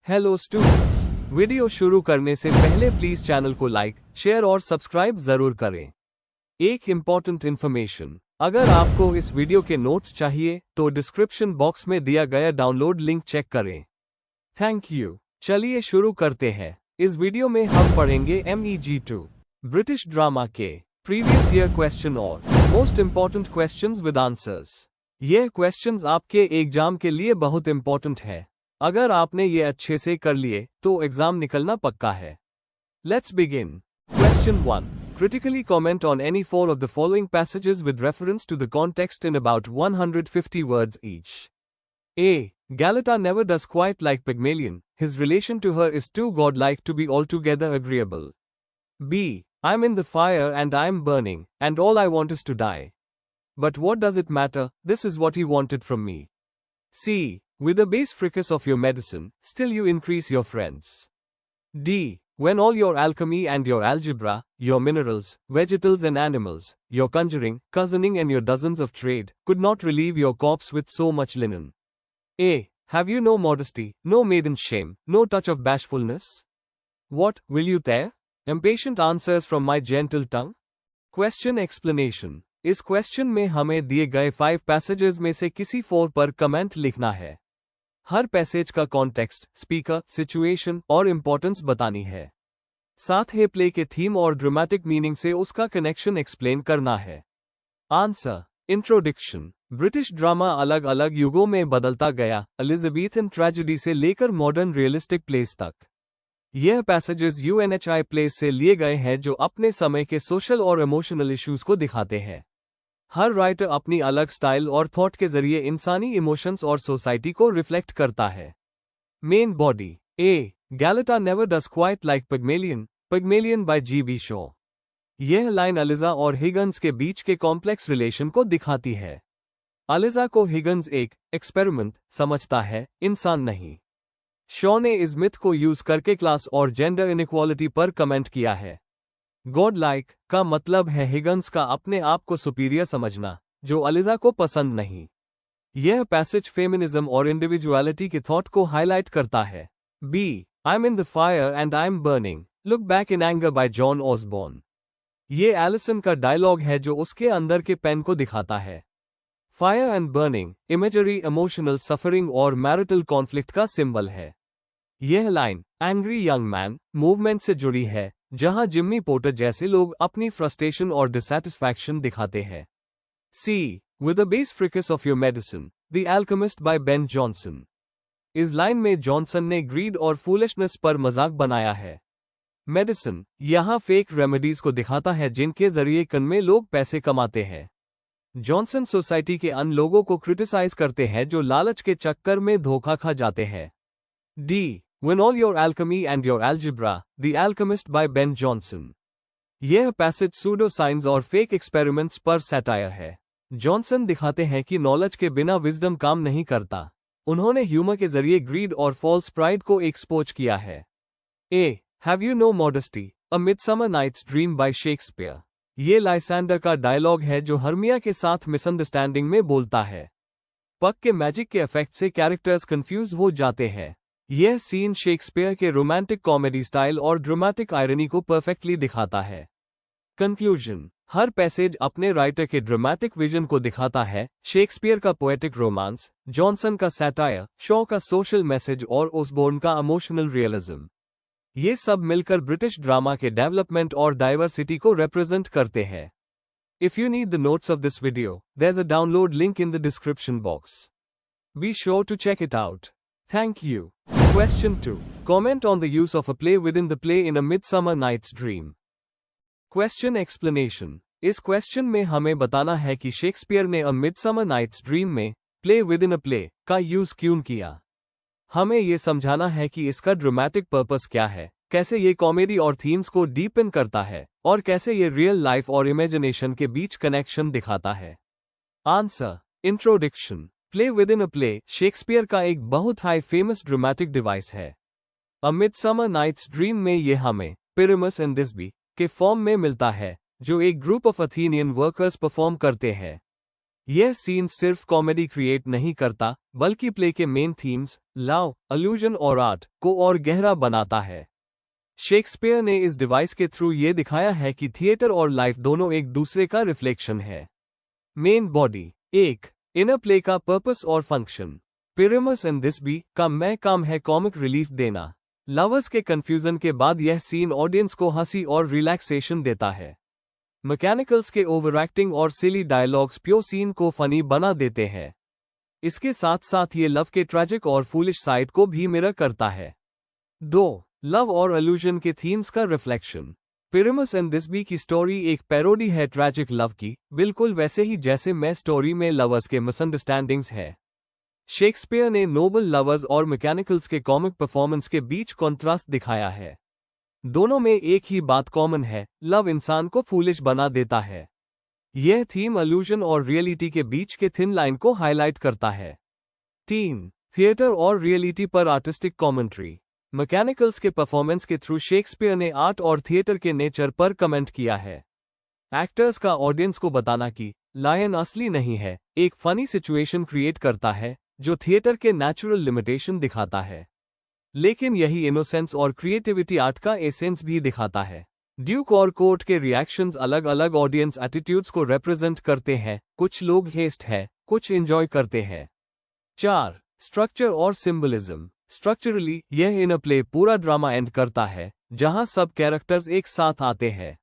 Hello students, video शुरू करने से पहले प्लीज चैनल को लाइक, शेयर और सब्सक्राइब जरूर करें। एक इम्पॉर्टेंट इन्फॉर्मेशन, अगर आपको इस वीडियो के नोट्स चाहिए तो डिस्क्रिप्शन बॉक्स में दिया गया डाउनलोड लिंक चेक करें। Thank you. चलिए शुरू करते हैं। इस वीडियो में हम पढ़ेंगे MEG2 ब्रिटिश ड्रामा के प्रीवियस ईयर क्वेश्चन और most important questions with answers. यह क्वेश्चंस आपके एग्जाम के लिए बहुत इम्पॉर्टेंट है। अगर आपने ये अच्छे से कर लिए तो एग्जाम निकलना पक्का है। Let's begin. Question 1. Critically comment on any four of the following passages with reference to the context in about 150 words each. A. Galata never does quite like Pygmalion, his relation to her is too godlike to be altogether agreeable. B. I'm in the fire and I'm burning, and all I want is to die. But what does it matter, this is what he wanted from me. C. With the base fracas of your medicine, still you increase your friends. D. When all your alchemy and your algebra, your minerals, vegetals and animals, your conjuring, cousining and your dozens of trade, could not relieve your corpse with so much linen. A. Have you no modesty, no maiden shame, no touch of bashfulness? What, will you tear? Impatient answers from my gentle tongue? Question explanation. इस question में हमें दिए गए 5 passages में से किसी 4 पर comment लिखना है। हर पैसेज का कॉन्टेक्स्ट, स्पीकर, सिचुएशन और इंपॉर्टेंस बतानी है। साथ ही प्ले के थीम और ड्रामेटिक मीनिंग से उसका कनेक्शन एक्सप्लेन करना है। आंसर। इंट्रोडक्शन। ब्रिटिश ड्रामा अलग अलग युगों में बदलता गया, एलिजाबेथन ट्रेजेडी से लेकर मॉडर्न रियलिस्टिक प्लेस तक। यह पैसेजेस UNHI प्लेस से लिए गए हैं जो अपने समय के सोशल और इमोशनल इश्यूज को दिखाते हैं। हर राइटर अपनी अलग स्टाइल और थॉट के जरिए इंसानी इमोशंस और सोसाइटी को रिफ्लेक्ट करता है। Main body. A. Galatea never does quite like Pygmalion, Pygmalion by GB Shaw. यह लाइन अलिजा और हिगन्स के बीच के कॉम्प्लेक्स रिलेशन को दिखाती है। अलिजा को हिगन्स एक एक्सपेरिमेंट समझता है, इंसान नहीं। शॉ ने इस मिथ को यूज करके क्लास और जेंडर इनइक्वालिटी पर कमेंट किया है। गॉड लाइक का मतलब है हिगन्स का अपने आप को सुपीरियर समझना, जो अलिजा को पसंद नहीं। यह पैसेज फेमिनिज्म और इंडिविजुअलिटी के थॉट को हाईलाइट करता है। B. I am in the fire and I am burning, look back in anger by John Osborne. ये एलिसन का डायलॉग है जो उसके अंदर के पेन को दिखाता है। Fire and burning imagery, emotional suffering और मैरिटल कॉन्फ्लिक्ट का सिंबल है। यह line angry young man movement से जुड़ी है, जहां जिम्मी पोर्टर जैसे लोग अपनी फ्रस्ट्रेशन और डिसैटिस्फैक्शन दिखाते हैं। C. With the base fricks of your medicine, the alchemist by Ben Jonson. इस लाइन में जॉनसन ने ग्रीड और फूलिशनेस पर मजाक बनाया है। मेडिसिन यहां फेक रेमेडीज को दिखाता है जिनके जरिए कन लोग पैसे कमाते हैं। जॉनसन सोसाइटी के अन्य लोगों को क्रिटिसाइज करते हैं जो लालच के चक्कर में धोखा खा जाते हैं। D. When all your alchemy and your algebra, The Alchemist by Ben Jonson। यह पैसेज सूडो साइंस और फेक एक्सपेरिमेंट्स पर सैटायर है। जॉनसन दिखाते हैं कि नॉलेज के बिना विजडम काम नहीं करता। उन्होंने ह्यूमर के जरिए ग्रीड और फॉल्स प्राइड को एक्सपोज किया है। ए. Have you no modesty, A Midsummer Night's Dream by Shakespeare। ये लाइसेंडर का डायलॉग है जो हर्मिया के साथ मिसअंडरस्टैंडिंग में बोलता है। पक के मैजिक के इफेक्ट से कैरेक्टर्स कंफ्यूज हो जाते हैं। यह सीन शेक्सपियर के रोमांटिक कॉमेडी स्टाइल और ड्रामेटिक आयरनी को परफेक्टली दिखाता है। कंक्लूजन। हर पैसेज अपने राइटर के ड्रामेटिक विजन को दिखाता है। शेक्सपियर का पोएटिक रोमांस, जॉनसन का सैटायर, शॉ का सोशल मैसेज और ऑसबॉर्न का इमोशनल रियलिज्म। ये सब मिलकर ब्रिटिश ड्रामा के डेवलपमेंट और डाइवर्सिटी को रिप्रेजेंट करते हैं। If you need the notes of this video, there is a download link in the description box. Be sure to check it out. Thank you. Question 2. Comment on the use of a play within the play in A Midsummer Night's Dream. Question explanation. इस question में हमें बताना है कि Shakespeare ने A Midsummer Night's Dream में play within a play का use क्यों किया। हमें ये समझाना है कि इसका ड्रामेटिक पर्पस क्या है, कैसे ये कॉमेडी और थीम्स को डीपन करता है, और कैसे ये रियल लाइफ और इमेजिनेशन के बीच कनेक्शन दिखाता है। Answer. Introduction. Play with in a play Shakespeare का एक बहुत हाई फेमस ड्रामेटिक डिवाइस है। अ मिडसमर नाइट्स ड्रीम में ये हमें पिरामिस एंड दिसबी के फॉर्म में मिलता है, जो एक group of Athenian workers perform करते हैं। यह सीन सिर्फ कॉमेडी क्रिएट नहीं करता बल्कि प्ले के मेन थीम्स, लव, अल्यूजन और आर्ट को और गहरा बनाता है। शेक्सपियर ने इस डिवाइस के थ्रू ये दिखाया है कि थिएटर और लाइफ दोनों एक दूसरे का रिफ्लेक्शन है। Main body. 1. इनर प्ले का पर्पस और फंक्शन। पिरामिस एंड दिस बी का मैं काम है कॉमिक रिलीफ देना। लवर्स के कंफ्यूजन के बाद यह सीन ऑडियंस को हंसी और रिलैक्सेशन देता है। मैकेनिकल्स के ओवरएक्टिंग और सिली डायलॉग्स प्यो सीन को फनी बना देते हैं। इसके साथ साथ ये लव के ट्रैजिक और फूलिश साइड को भी मिरर करता है। 2. लव और अल्यूजन के थीम्स का रिफ्लेक्शन। पिरामिस एंड दिस बी की स्टोरी एक पैरोडी है ट्रैजिक लव की, बिल्कुल वैसे ही जैसे मैं स्टोरी में लवर्स के मिसअंडरस्टैंडिंग्स है। शेक्सपियर ने नोबल लवर्स और मैकेनिकल्स के कॉमिक परफॉर्मेंस के बीच कॉन्ट्रास्ट दिखाया है। दोनों में एक ही बात कॉमन है, लव इंसान को फूलिश बना देता है। यह थीम अल्यूजन और रियलिटी के बीच के थिन लाइन को हाईलाइट करता है। 3. थिएटर और रियलिटी पर आर्टिस्टिक कॉमेंट्री। मैकेनिकल्स के परफॉर्मेंस के थ्रू शेक्सपियर ने आर्ट और थिएटर के नेचर पर कमेंट किया है। एक्टर्स का ऑडियंस को बताना कि लायन असली नहीं है, एक फनी सिचुएशन क्रिएट करता है जो थिएटर के नेचुरल लिमिटेशन दिखाता है। लेकिन यही इनोसेंस और क्रिएटिविटी आर्ट का एसेंस भी दिखाता है। ड्यूक और कोर्ट के रिएक्शंस अलग अलग ऑडियंस एटीट्यूड्स को रिप्रेजेंट करते हैं, कुछ लोग हेस्ट है, कुछ एंजॉय करते हैं। 4. स्ट्रक्चर और सिंबलिज्म। स्ट्रक्चरली यह इन अ प्ले पूरा ड्रामा एंड करता है जहां सब कैरेक्टर्स एक साथ आते हैं।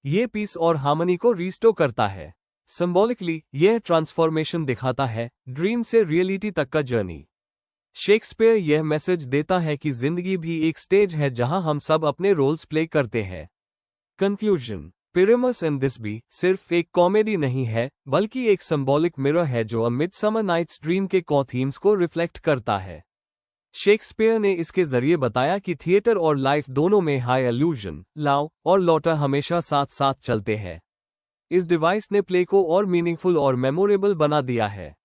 ये पीस और हार्मनी को रिस्टोर करता है। सिंबॉलिकली यह ट्रांसफॉर्मेशन दिखाता है, ड्रीम से रियलिटी तक का जर्नी। शेक्सपियर यह मैसेज देता है कि जिंदगी भी एक स्टेज है जहां हम सब अपने रोल्स प्ले करते हैं। कंक्लूजन। पिरामिस एंड दिस बी सिर्फ एक कॉमेडी नहीं है बल्कि एक सिंबॉलिक मिरर है जो अ मिडसमर नाइट्स ड्रीम के कॉ थीम्स को रिफ्लेक्ट करता है। शेक्सपियर ने इसके जरिए बताया कि थिएटर और लाइफ दोनों में हाई अल्यूजन, लव और लॉटर हमेशा साथ साथ चलते हैं। इस डिवाइस ने प्ले को और मीनिंगफुल और मेमोरेबल बना दिया है।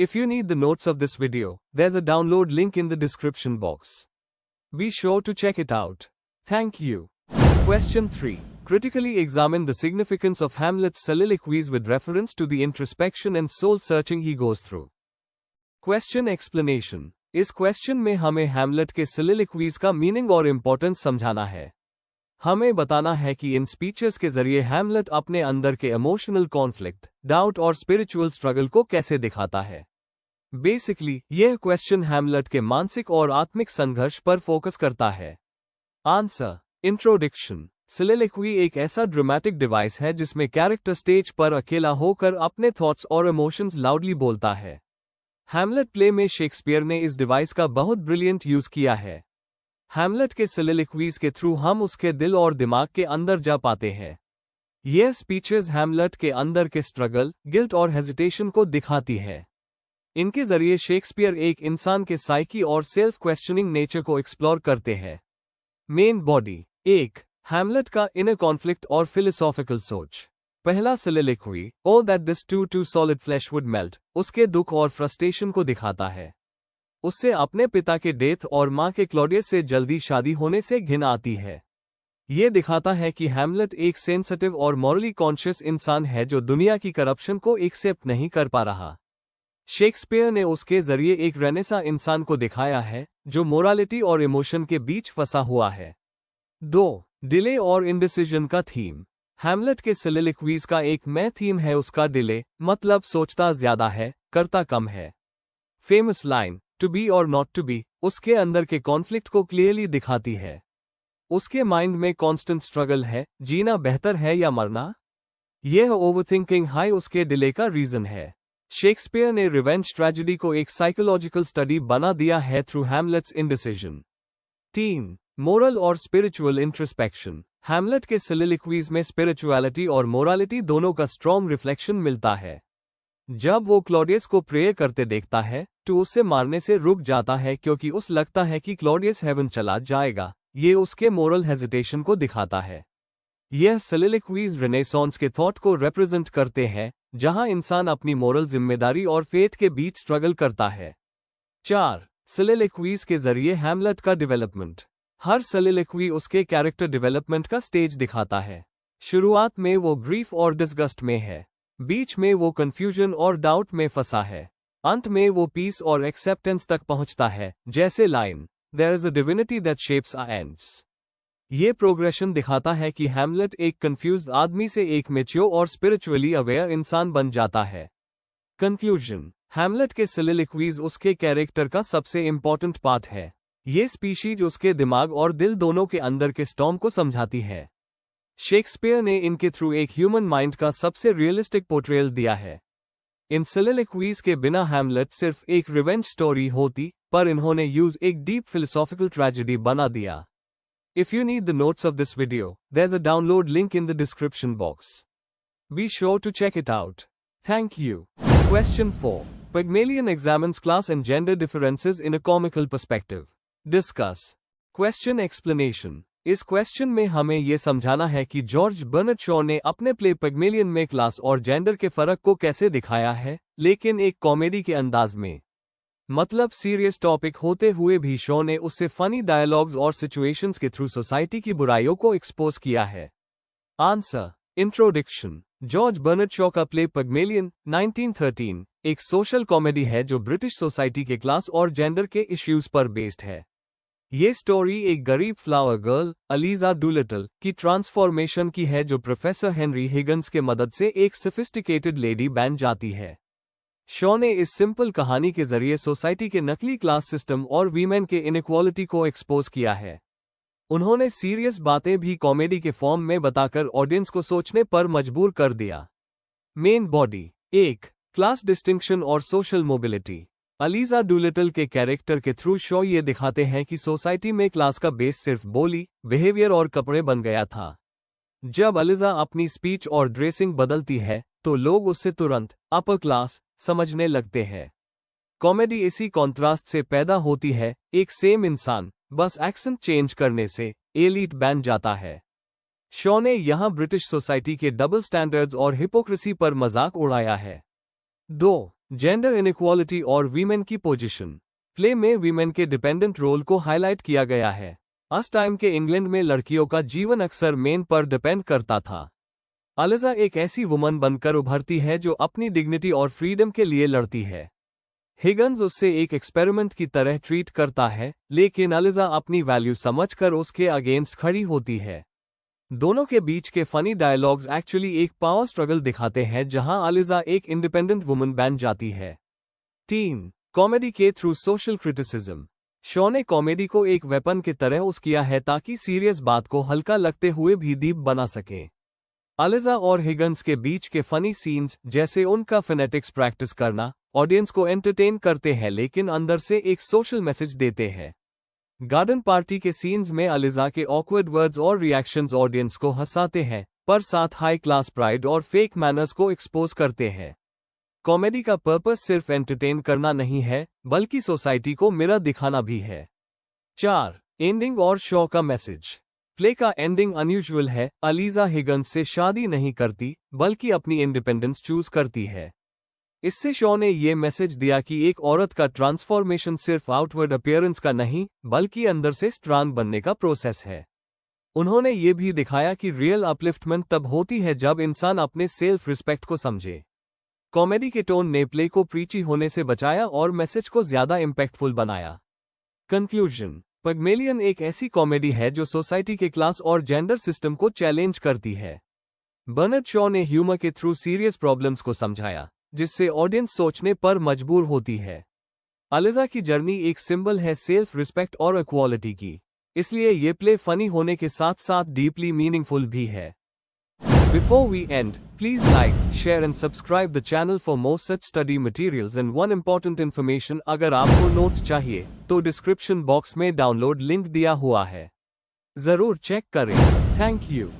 If you need the notes of this video, there's a download link in the description box. Be sure to check it out. Thank you. Question 3. Critically examine the significance of Hamlet's soliloquies with reference to the introspection and soul-searching he goes through. Question explanation. इस question में हमें Hamlet के soliloquies का meaning और importance समझाना है। हमें बताना है कि इन स्पीचेस के जरिए हैमलेट अपने अंदर के इमोशनल कॉन्फ्लिक्ट, डाउट और स्पिरिचुअल स्ट्रगल को कैसे दिखाता है। बेसिकली यह क्वेश्चन हैमलेट के मानसिक और आत्मिक संघर्ष पर फोकस करता है। आंसर। इंट्रोडक्शन। soliloquy एक ऐसा ड्रामेटिक डिवाइस है जिसमें कैरेक्टर स्टेज पर अकेला होकर अपने थॉट्स और इमोशंस लाउडली बोलता है। हैमलेट प्ले में शेक्सपियर ने इस डिवाइस का बहुत ब्रिलियंट यूज किया है। हैमलेट के soliloquies के थ्रू हम उसके दिल और दिमाग के अंदर जा पाते हैं। यह स्पीचेस हैमलेट के अंदर के स्ट्रगल, गिल्ट और हेजिटेशन को दिखाती है। इनके जरिए शेक्सपियर एक इंसान के साइकी और सेल्फ क्वेश्चनिंग नेचर को एक्सप्लोर करते हैं। Main body. 1. हैमलेट का इनर कॉन्फ्लिक्ट और फिलोसॉफिकल सोच। पहला soliloquy, "Oh that this too solid flesh would melt", उसके दुख और फ्रस्ट्रेशन को दिखाता है। उससे अपने पिता के डेथ और मां के क्लॉडियस से जल्दी शादी होने से घिन आती है। ये दिखाता है कि हैमलेट एक सेंसिटिव और मॉरली कॉन्शियस इंसान है जो दुनिया की करप्शन को एक्सेप्ट नहीं कर पा रहा। शेक्सपियर ने उसके जरिए एक रेनेसा इंसान को दिखाया है जो मोरालिटी और इमोशन के बीच फंसा हुआ है। 2. डिले और इंडिसीजन का थीम। हैमलेट के soliloquies का एक मैं थीम है उसका डिले, मतलब सोचता ज्यादा है, करता कम है। फेमस लाइन, "टू बी और नॉट टू बी", उसके अंदर के कॉन्फ्लिक्ट को क्लियरली दिखाती है। उसके माइंड में कांस्टेंट स्ट्रगल है, जीना बेहतर है या मरना। यह ओवरथिंकिंग हाई उसके डिले का रीजन है। शेक्सपियर ने रिवेंज ट्रेजेडी को एक साइकोलॉजिकल स्टडी बना दिया है थ्रू हैमलेट्स इंडिसीजन। 3. मोरल और स्पिरिचुअल इंट्रोस्पेक्शन। हैमलेट के soliloquies में स्पिरिचुअलिटी और मोरालिटी दोनों का स्ट्रॉन्ग रिफ्लेक्शन मिलता है। जब वो क्लॉडियस को प्रेयर करते देखता है तो उसे मारने से रुक जाता है क्योंकि उस लगता है कि क्लॉडियस हेवन चला जाएगा। ये उसके मोरल हेजिटेशन को दिखाता है। यह soliloquies रेनेसॉन्स के थॉट को रिप्रेजेंट करते हैं जहां इंसान अपनी मोरल जिम्मेदारी और फेथ के बीच स्ट्रगल करता है। 4. soliloquies के जरिए हैमलेट का डेवलपमेंट। हर soliloquy उसके कैरेक्टर डेवलपमेंट का स्टेज दिखाता है। शुरुआत में वो ग्रीफ और डिस्गस्ट में है। बीच में वो कंफ्यूजन और डाउट में फंसा है, अंत में वो पीस और एक्सेप्टेंस तक पहुंचता है, जैसे line there is a divinity that shapes our ends. ये प्रोग्रेशन दिखाता है कि हैमलेट एक कंफ्यूज्ड आदमी से एक मैच्योर और स्पिरिचुअली अवेयर इंसान बन जाता है। कंक्लूजन, हैमलेट के सिलिलिक्वीज उसके कैरेक्टर का सबसे इंपॉर्टेंट पार्ट है। ये स्पीशीज उसके दिमाग और दिल दोनों के अंदर के स्टॉर्म को समझाती है। शेक्सपियर ने इनके थ्रू एक ह्यूमन माइंड का सबसे रियलिस्टिक पोर्ट्रेयल दिया है। इन सिलिलिक्वीज के बिना हैमलेट सिर्फ एक रिवेंज स्टोरी होती, पर इन्होंने यूज एक डीप फिलोसॉफिकल ट्रेजेडी बना दिया। If you need the notes of this video, there's a download link in the description box. Be sure to check it out. Thank you. Question 4. Pygmalion examines class and gender differences in a comical perspective. Discuss. Question explanation. इस question में हमें ये समझाना है कि George Bernard Shaw ने अपने play Pygmalion में क्लास और जेंडर के फर्क को कैसे दिखाया है, लेकिन एक कॉमेडी के अंदाज में। मतलब सीरियस टॉपिक होते हुए भी शो ने उससे फनी डायलॉग्स और सिचुएशंस के थ्रू सोसाइटी की बुराइयों को एक्सपोज किया है। Answer. Introduction. George Bernard Shaw का प्ले पिग्मेलियन 1913 एक सोशल कॉमेडी है जो ब्रिटिश सोसाइटी के क्लास और जेंडर के इश्यूज पर बेस्ड है। ये स्टोरी एक गरीब फ्लावर गर्ल अलीजा डूलिटल की ट्रांसफॉर्मेशन की है, जो प्रोफेसर हेनरी हिगन्स के मदद से एक सोफिस्टिकेटेड लेडी बन जाती है। शॉ ने इस सिंपल कहानी के जरिए सोसाइटी के नकली क्लास सिस्टम और वीमेन के इनइक्वालिटी को एक्सपोज किया है। उन्होंने सीरियस बातें भी कॉमेडी के फॉर्म में बताकर ऑडियंस को सोचने पर मजबूर कर दिया। Main body. 1. क्लास डिस्टिंक्शन और सोशल मोबिलिटी। अलीजा डूलिटल के कैरेक्टर के थ्रू शॉ ये दिखाते हैं कि सोसाइटी में क्लास का बेस सिर्फ बोली, बिहेवियर और कपड़े बन गया था। जब अलीजा अपनी स्पीच और ड्रेसिंग बदलती है तो लोग उससे तुरंत अपर क्लास समझने लगते हैं। कॉमेडी इसी कॉन्ट्रास्ट से पैदा होती है, एक सेम इंसान बस एक्सेंट चेंज करने से एलीट बन जाता है। शॉ ने यहां ब्रिटिश सोसाइटी के डबल स्टैंडर्ड्स और हिपोक्रेसी पर मजाक उड़ाया है। 2. जेंडर इनइक्वालिटी और वीमेन की पोजीशन। प्ले में वीमेन के डिपेंडेंट रोल को हाईलाइट किया गया है। उस टाइम के इंग्लैंड में लड़कियों का जीवन अक्सर मेन पर डिपेंड करता था। अलीजा एक ऐसी वुमन बनकर उभरती है जो अपनी डिग्निटी और फ्रीडम के लिए लड़ती है। हिगन्स उससे एक एक्सपेरिमेंट की तरह ट्रीट करता है, लेकिन अलीजा अपनी वैल्यू समझकर उसके अगेंस्ट खड़ी होती है। दोनों के बीच के फनी डायलॉग्स एक्चुअली एक पावर स्ट्रगल दिखाते हैं, जहां अलीजा एक इंडिपेंडेंट वुमन बन जाती है। 3. कॉमेडी के थ्रू सोशल क्रिटिसिज्म। शॉ ने कॉमेडी को एक वेपन की तरह यूज किया है ताकि सीरियस बात को हल्का लगते हुए भी डीप बना सके। अलीजा और हिगन्स के बीच के फनी सीन्स, जैसे उनका फिनेटिक्स प्रैक्टिस करना, ऑडियंस को एंटरटेन करते हैं लेकिन अंदर से एक सोशल मैसेज देते हैं। गार्डन पार्टी के सीन्स में अलीजा के ऑकवर्ड वर्ड्स और रिएक्शंस ऑडियंस को हंसाते हैं, पर साथ हाई क्लास प्राइड और फेक मैनर्स को एक्सपोज करते हैं। कॉमेडी का पर्पस सिर्फ एंटरटेन करना नहीं है, बल्कि सोसाइटी को मिरर दिखाना भी है। 4. एंडिंग और शॉ का मैसेज। प्ले का एंडिंग अनयूजुअल है। अलीजा हिगन्स से शादी नहीं करती, बल्कि अपनी इंडिपेंडेंस चूज करती है। इससे शॉ ने ये मैसेज दिया कि एक औरत का ट्रांसफॉर्मेशन सिर्फ आउटवर्ड अपीयरेंस का नहीं, बल्कि अंदर से स्ट्रांग बनने का प्रोसेस है। उन्होंने ये भी दिखाया कि रियल अपलिफ्टमेंट तब होती है जब इंसान अपने सेल्फ रिस्पेक्ट को समझे। कॉमेडी के टोन ने प्ले को प्रीची होने से बचाया और मैसेज को ज्यादा इम्पैक्टफुल बनाया। कंक्लूजन। पिग्मेलियन एक ऐसी कॉमेडी है जो सोसाइटी के क्लास और जेंडर सिस्टम को चैलेंज करती है। बर्नार्ड शॉ ने ह्यूमर के थ्रू सीरियस प्रॉब्लम्स को समझाया, जिससे ऑडियंस सोचने पर मजबूर होती है। अलीजा की जर्नी एक सिंबल है सेल्फ रिस्पेक्ट और इक्वालिटी की, इसलिए ये प्ले फनी होने के साथ साथ डीपली मीनिंगफुल भी है। Before we end, please like, share and subscribe the channel for more such study materials and one important information, अगर आपको नोट्स चाहिए तो डिस्क्रिप्शन बॉक्स में डाउनलोड लिंक दिया हुआ है, जरूर चेक करें। Thank you.